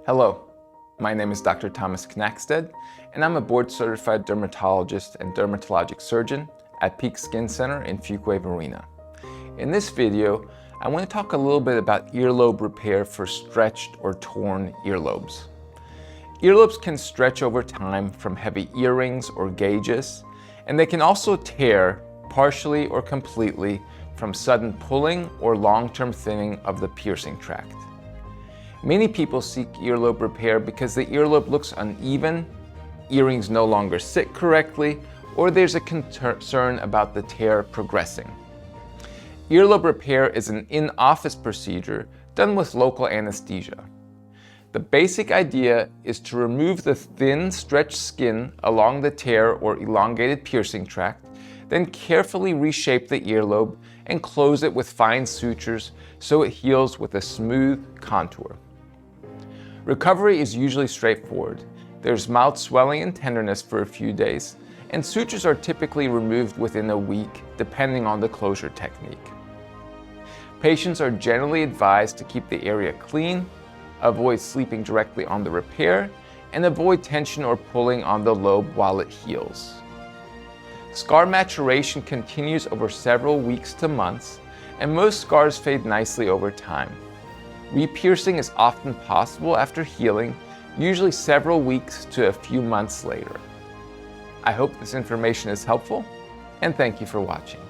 Hello, my name is Dr. Thomas Knackstedt, and I'm a board-certified dermatologist and dermatologic surgeon at Peak Skin Center in Fuquay-Varina. In this video, I want to talk a little bit about earlobe repair for stretched or torn earlobes. Earlobes can stretch over time from heavy earrings or gauges, and they can also tear partially or completely from sudden pulling or long-term thinning of the piercing tract. Many people seek earlobe repair because the earlobe looks uneven, earrings no longer sit correctly, or there's a concern about the tear progressing. Earlobe repair is an in-office procedure done with local anesthesia. The basic idea is to remove the thin, stretched skin along the tear or elongated piercing tract, then carefully reshape the earlobe and close it with fine sutures so it heals with a smooth contour. Recovery is usually straightforward. There's mild swelling and tenderness for a few days, and sutures are typically removed within a week, depending on the closure technique. Patients are generally advised to keep the area clean, avoid sleeping directly on the repair, and avoid tension or pulling on the lobe while it heals. Scar maturation continues over several weeks to months, and most scars fade nicely over time. Re-piercing is often possible after healing, usually several weeks to a few months later. I hope this information is helpful, and thank you for watching.